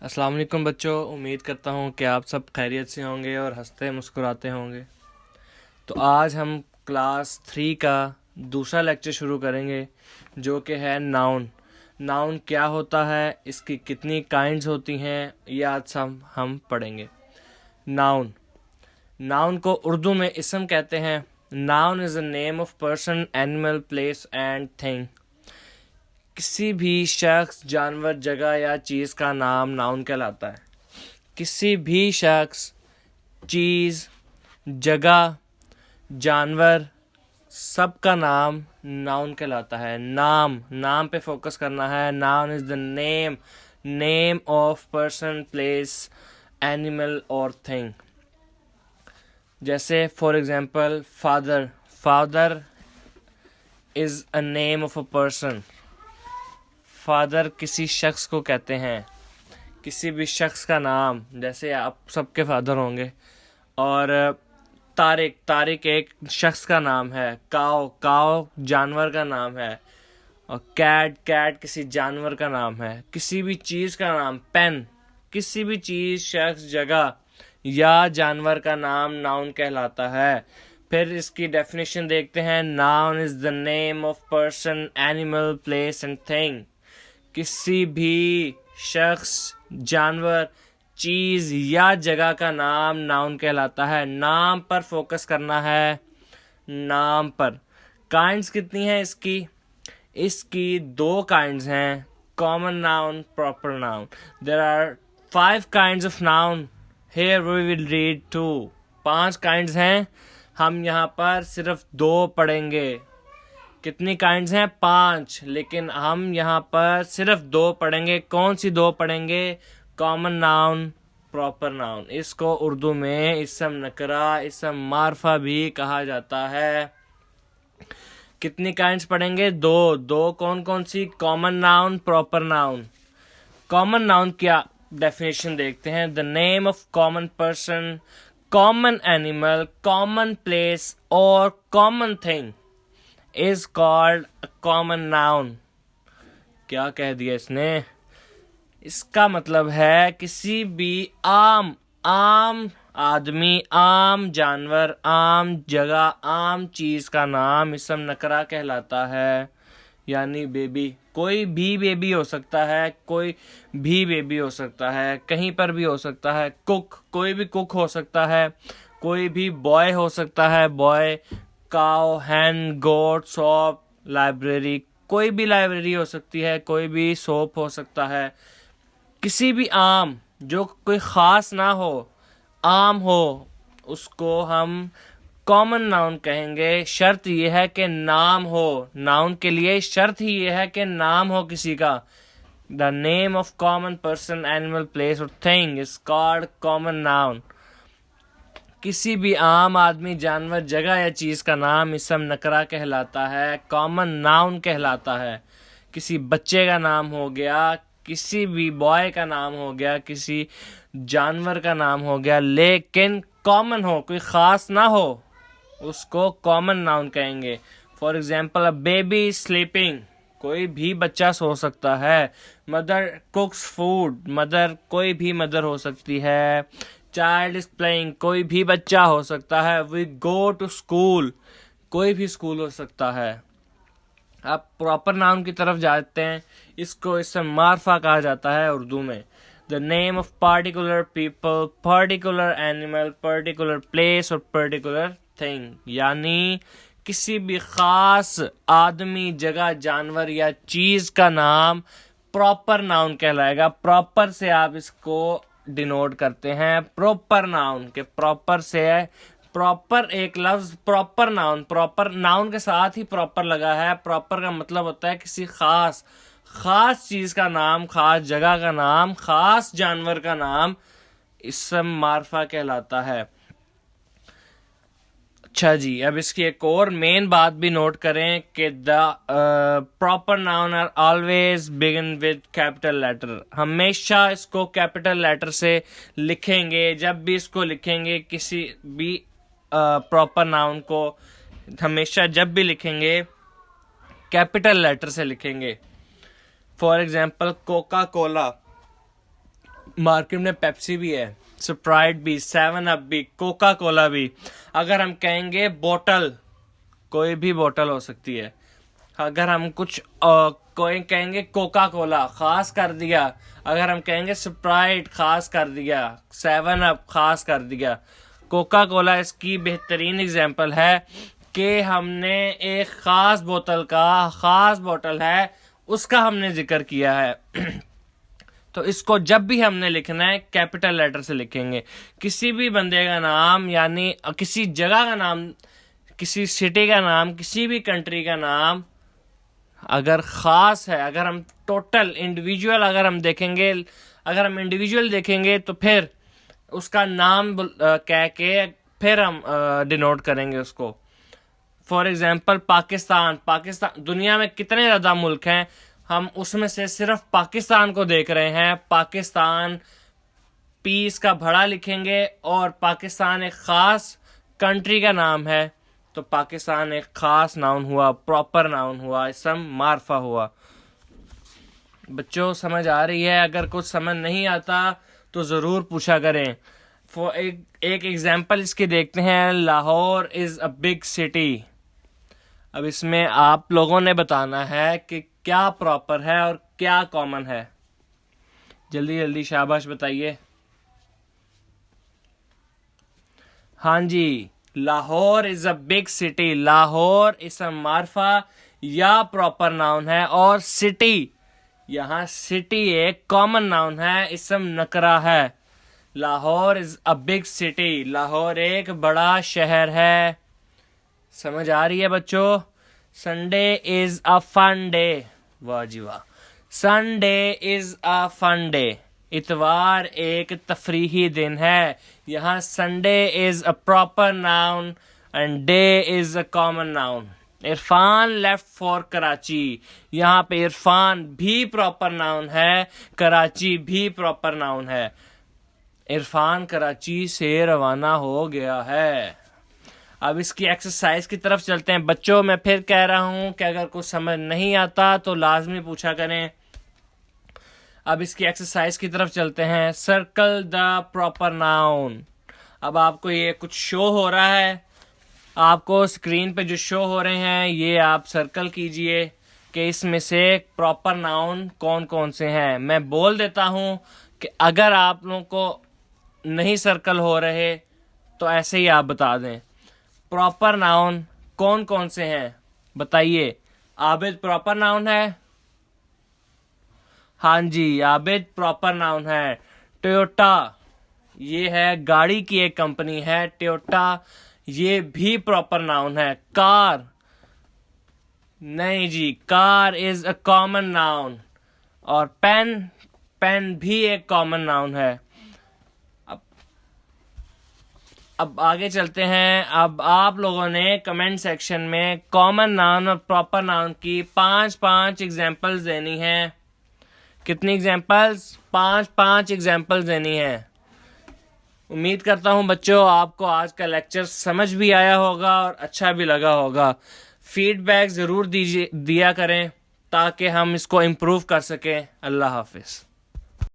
अस्सलाम वालेकुम बच्चों, उम्मीद करता हूँ कि आप सब खैरियत से होंगे और हंसते मुस्कुराते होंगे। तो आज हम क्लास 3 का दूसरा लेक्चर शुरू करेंगे जो कि है नाउन। नाउन क्या होता है, इसकी कितनी काइंड्स होती हैं, ये आज हम पढ़ेंगे। नाउन नाउन को उर्दू में इसम कहते हैं। Noun is a name of person, animal, place and thing. किसी भी शख्स, जानवर, जगह या चीज़ का नाम नाउन कहलाता है। किसी भी शख्स, चीज़, जगह, जानवर, सब का नाम नाउन कहलाता है। नाम पे फोकस करना है। Noun is the name of person, place, animal और थिंग। जैसे for example father is a name of a person. Father किसी शख्स को कहते हैं। किसी भी शख्स का नाम, जैसे आप सबके फादर होंगे। और तारिक एक शख्स का नाम है। काओ जानवर का नाम है। और कैट किसी जानवर का नाम है। किसी भी चीज़ का नाम, पेन, किसी भी चीज़, शख्स, जगह या जानवर का नाम नाउन कहलाता है। फिर इसकी डेफिनेशन देखते हैं। Noun is the name of person, animal, place and thing. किसी भी शख्स, जानवर, चीज़ या जगह का नाम नाउन कहलाता है। नाम पर फोकस करना है। नाम पर काइंड्स कितनी हैं इसकी 2 काइंड्स हैं, common noun, proper noun. There are 5 kinds of noun. Here we will read 2। 5 kinds हैं, हम यहाँ पर सिर्फ 2 पढ़ेंगे। कितनी काइंड्स हैं? 5, लेकिन हम यहाँ पर सिर्फ 2 पढ़ेंगे। कौन सी 2 पढ़ेंगे? Common noun, proper noun. इसको उर्दू में इसम नकरा, इसम मारफा भी कहा जाता है। कितनी काइंड्स पढ़ेंगे? 2 कौन कौन सी? Common noun, proper noun. Common noun क्या डेफिनेशन देखते हैं। The name of common person, common animal, common place और common thing is called a common noun। क्या कह दिया इसने? इसका मतलब है किसी भी आम आदमी, आम जानवर, आम जगह, आम चीज का नाम इसम नकरा कहलाता है। यानी बेबी, कोई भी बेबी हो सकता है, कोई भी बेबी हो सकता है, कहीं पर भी हो सकता है। कुक, कोई भी कुक हो सकता है। कोई भी बॉय हो सकता है, बॉय। काउ, हैन, गोट, शॉप, लाइब्रेरी, कोई भी लाइब्रेरी हो सकती है। कोई भी शॉप हो सकता है। किसी भी आम, जो कोई ख़ास ना हो, आम हो, उसको हम कॉमन नाउन कहेंगे। शर्त यह है कि नाम हो। नाउन के लिए शर्त ही यह है कि नाम हो किसी का। The name of common person, animal, place और thing is called common noun. किसी भी आम आदमी, जानवर, जगह या चीज़ का नाम इसम नकरा कहलाता है, कॉमन नाउन कहलाता है। किसी बच्चे का नाम हो गया, किसी भी बॉय का नाम हो गया, किसी जानवर का नाम हो गया, लेकिन कॉमन हो, कोई ख़ास ना हो, उसको कॉमन नाउन कहेंगे। For example, a baby sleeping, कोई भी बच्चा सो सकता है। मदर कुक्स फूड, मदर कोई भी मदर हो सकती है। चाइल्ड इज प्लेइंग, कोई भी बच्चा हो सकता है। वी गो टू स्कूल, कोई भी स्कूल हो सकता है। अब प्रॉपर नाउन की तरफ जाते हैं। इसको इससे मारफा कहा जाता है उर्दू में। The name of particular people, particular animal, particular place और पर्टिकुलर थिंग। यानी किसी भी खास आदमी, जगह, जानवर या चीज का नाम प्रॉपर नाउन कहलाएगा। प्रॉपर से आप इसको डिनोट करते हैं, प्रॉपर नाउन के। प्रॉपर से प्रॉपर एक लफ्ज, प्रॉपर नाउन के साथ ही प्रॉपर लगा है। प्रॉपर का मतलब होता है किसी खास चीज का नाम, खास जगह का नाम, खास जानवर का नाम इसम मारफा कहलाता है। अच्छा जी, अब इसकी एक और मेन बात भी नोट करें कि the proper noun are always begin with capital letter. हमेशा इसको कैपिटल लेटर से लिखेंगे। जब भी इसको लिखेंगे, किसी भी प्रॉपर नाउन को हमेशा जब भी लिखेंगे कैपिटल लेटर से लिखेंगे। For example, Coca Cola, market में पेप्सी भी है, स्प्राइट भी, 7 अप भी, कोका कोला भी। अगर हम कहेंगे बोतल, कोई भी बोतल हो सकती है। अगर हम कुछ कोई कहेंगे कोका कोला, खास कर दिया। अगर हम कहेंगे स्प्राइट, खास कर दिया। 7 अप, खास कर दिया। कोका कोला इसकी बेहतरीन एग्जांपल है कि हमने एक खास बोतल है उसका हमने जिक्र किया है। तो इसको जब भी हमने लिखना है कैपिटल लेटर से लिखेंगे। किसी भी बंदे का नाम, यानी किसी जगह का नाम, किसी सिटी का नाम, किसी भी कंट्री का नाम अगर ख़ास है, अगर हम टोटल इंडिविजुअल अगर हम इंडिविजुअल देखेंगे तो फिर उसका नाम कह के फिर हम डिनोट करेंगे उसको। फॉर एग्जांपल पाकिस्तान दुनिया में कितने ज़्यादा मुल्क हैं, हम उसमें से सिर्फ पाकिस्तान को देख रहे हैं। पाकिस्तान पीस का बड़ा लिखेंगे और पाकिस्तान एक ख़ास कंट्री का नाम है, तो पाकिस्तान एक ख़ास नाउन हुआ, प्रॉपर नाउन हुआ, इसम मारफा हुआ। बच्चों समझ आ रही है? अगर कुछ समझ नहीं आता तो ज़रूर पूछा करें। एक एग्जांपल इसकी देखते हैं। Lahore is a big city. अब इसमें आप लोगों ने बताना है कि क्या प्रॉपर है और क्या कॉमन है। जल्दी जल्दी शाबाश बताइए। हाँ जी, Lahore is a big city. Lahore इसम मारफा या प्रॉपर नाउन है, और सिटी, यहाँ सिटी एक कॉमन नाउन है, इसम नकरा है। Lahore is a big city, Lahore एक बड़ा शहर है। समझ आ रही है बच्चों? Sunday is a fun day. वाह जी वाह। Sunday is a fun day, इतवार एक तफरीही दिन है। यहाँ Sunday is a proper noun and day is a common noun. Irfan left for Karachi, यहाँ पे इरफान भी प्रॉपर नाउन है, कराची भी प्रॉपर नाउन है। इरफान कराची से रवाना हो गया है। अब इसकी एक्सरसाइज की तरफ चलते हैं। बच्चों मैं फिर कह रहा हूँ कि अगर कुछ समझ नहीं आता तो लाजमी पूछा करें। अब इसकी एक्सरसाइज की तरफ चलते हैं। Circle the proper noun. अब आपको ये कुछ शो हो रहा है, आपको स्क्रीन पे जो शो हो रहे हैं ये आप सर्कल कीजिए कि इसमें से प्रॉपर नाउन कौन कौन से हैं। मैं बोल देता हूँ कि अगर आप लोगों को नहीं सर्कल हो रहे तो ऐसे ही आप बता दें। प्रॉपर नाउन कौन कौन से हैं बताइए। आबिद प्रॉपर नाउन है? हाँ जी, आबिद प्रॉपर नाउन है। टोयोटा, ये है गाड़ी की एक कंपनी है टोयोटा, ये भी प्रॉपर नाउन है। कार, नहीं जी, car is a common noun. और पेन भी एक कॉमन नाउन है। अब आगे चलते हैं। अब आप लोगों ने कमेंट सेक्शन में कॉमन नाउन और प्रॉपर नाउन की 5 एग्जांपल्स देनी है। कितनी एग्जांपल्स? 5 एग्जांपल्स देनी है। उम्मीद करता हूं बच्चों आपको आज का लेक्चर समझ भी आया होगा और अच्छा भी लगा होगा। फीडबैक ज़रूर दिया करें ताकि हम इसको इम्प्रूव कर सकें। अल्लाह हाफिज़।